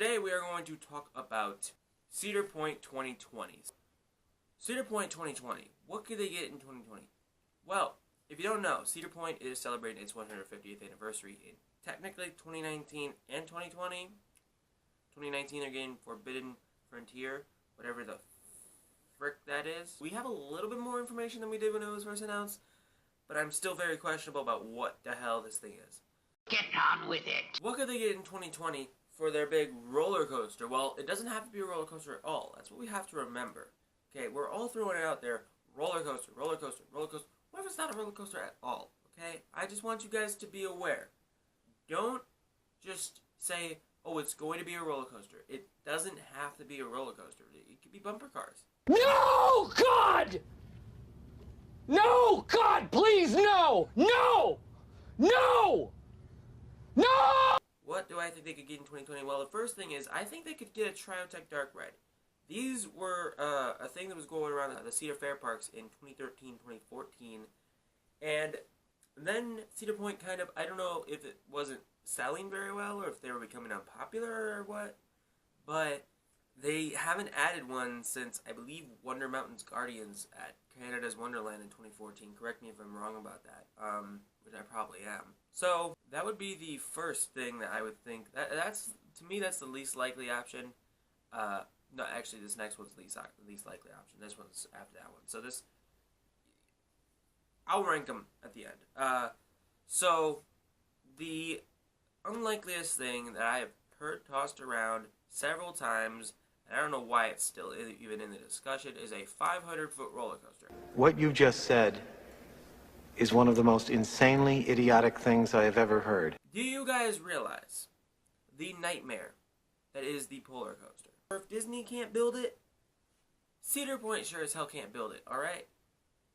Today we are going to talk about Cedar Point 2020. Cedar Point 2020. What could they get in 2020? Well, if you don't know, Cedar Point is celebrating its 150th anniversary in technically 2019 and 2020. 2019 they're getting Forbidden Frontier, whatever the frick that is. We have a little bit more information than we did when it was first announced, but I'm still very questionable about what the hell this thing is. Get on with it! What could they get in 2020 for their big roller coaster? Well, it doesn't have to be a roller coaster at all. That's what we have to remember. Okay, we're all throwing it out there. Roller coaster, roller coaster, roller coaster. What if it's not a roller coaster at all? Okay? I just want you guys to be aware. Don't just say, oh, it's going to be a roller coaster. It doesn't have to be a roller coaster. It could be bumper cars. No, God! No, God, please, no! No! No! No! What do I think they could get in 2020? Well, the first thing is, I think they could get a Triotech Dark Ride. These were a thing that was going around the Cedar Fair Parks in 2013, 2014. And then Cedar Point kind of, I don't know if it wasn't selling very well or if they were becoming unpopular or what, but they haven't added one since, I believe, Wonder Mountain's Guardians at Canada's Wonderland in 2014. Correct me if I'm wrong about that, which I probably am. So, that would be the first thing that I would think. That's to me, that's the least likely option. No, actually, this next one's the least likely option. This one's after that one. So this, I'll rank them at the end. So, the unlikeliest thing that I have heard tossed around several times, and I don't know why it's still even in the discussion, is a 500-foot roller coaster. What you just said is one of the most insanely idiotic things I have ever heard. Do you guys realize the nightmare that is the polar coaster? Or if Disney can't build it, Cedar Point sure as hell can't build it, alright?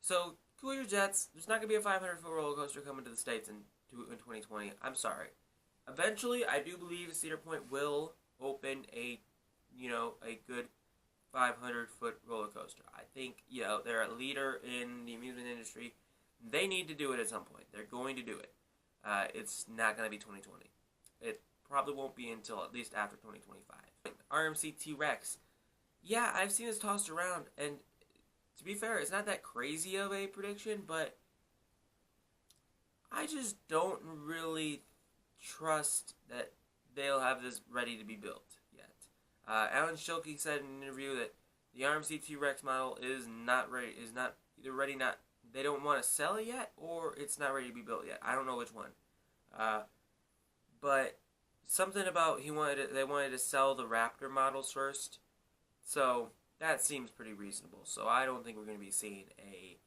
So, cool your jets. There's not going to be a 500-foot roller coaster coming to the States in 2020. I'm sorry. Eventually, I do believe Cedar Point will open a good 500-foot roller coaster. I think, they're a leader in the amusement industry. They need to do it at some point. They're going to do it. It's not going to be 2020. It probably won't be until at least after 2025. RMC T-Rex. Yeah, I've seen this tossed around, and to be fair, it's not that crazy of a prediction, but I just don't really trust that they'll have this ready to be built yet. Alan Schilke said in an interview that the RMC T-Rex model is not ready, they don't want to sell it yet, or it's not ready to be built yet. I don't know which one. But something about they wanted to sell the Raptor models first. So that seems pretty reasonable. So I don't think we're going to be seeing a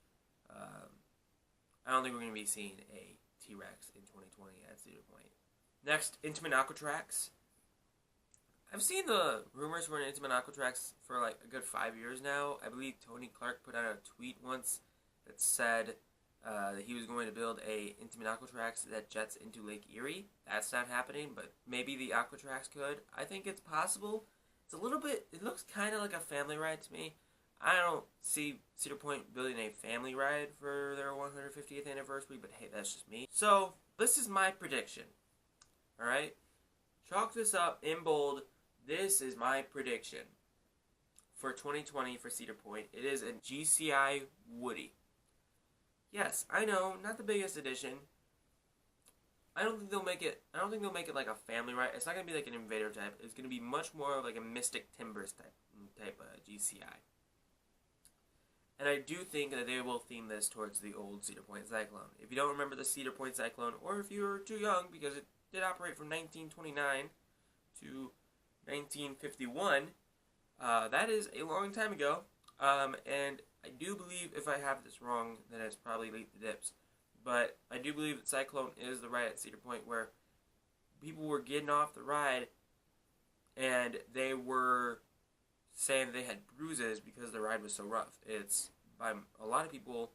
T-Rex in 2020 at Cedar Point. Next, Intamin Aquatrax. I've seen the rumors for an Intamin Aquatrax for like a good 5 years now. I believe Tony Clark put out a tweet once that said that he was going to build a Intamin Aquatrax that jets into Lake Erie. That's not happening, but maybe the Aquatrax could. I think it's possible. It's a little bit, it looks kind of like a family ride to me. I don't see Cedar Point building a family ride for their 150th anniversary, but hey, that's just me. So, this is my prediction. Alright? Chalk this up in bold. This is my prediction for 2020 for Cedar Point. It is a GCI Woody. Yes, I know, not the biggest edition. I don't think they'll make it like a family ride. It's not gonna be like an Invader type. It's gonna be much more of like a Mystic Timbers type GCI. And I do think that they will theme this towards the old Cedar Point Cyclone. If you don't remember the Cedar Point Cyclone, or if you're too young, because it did operate from 1929 to 1951, that is a long time ago. And I do believe, if I have this wrong, then it's probably Leap the Dips. But I do believe that Cyclone is the ride at Cedar Point where people were getting off the ride and they were saying they had bruises because the ride was so rough. It's, by a lot of people,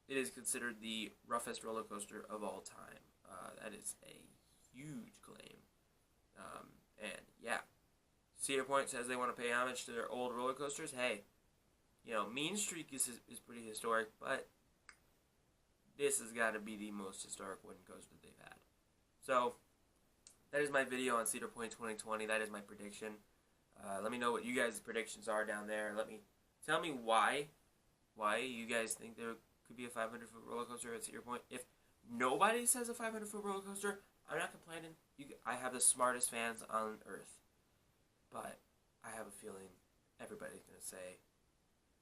it is considered the roughest roller coaster of all time. That is a huge claim. And yeah, Cedar Point says they want to pay homage to their old roller coasters. Hey, Mean Streak is pretty historic, but this has got to be the most historic wooden coaster that they've had. So, that is my video on Cedar Point 2020. That is my prediction. Let me know what you guys' predictions are down there. Tell me why you guys think there could be a 500-foot roller coaster at Cedar Point. If nobody says a 500-foot roller coaster, I'm not complaining. I have the smartest fans on earth, but I have a feeling everybody's gonna say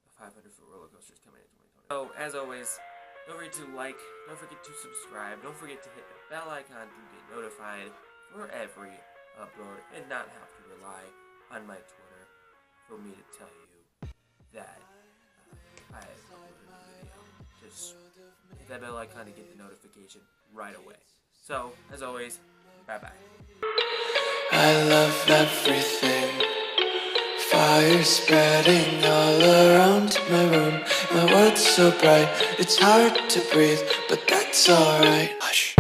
a 500-foot roller coaster is coming in 2020. So as always, don't forget to like, don't forget to subscribe, don't forget to hit the bell icon to get notified for every upload and not have to rely on my Twitter for me to tell you that I uploaded a video. Just hit that bell icon to get the notification right away. So, as always, bye-bye. I love everything. Fire spreading all around my room. My world's so bright, it's hard to breathe, but that's alright. Hush.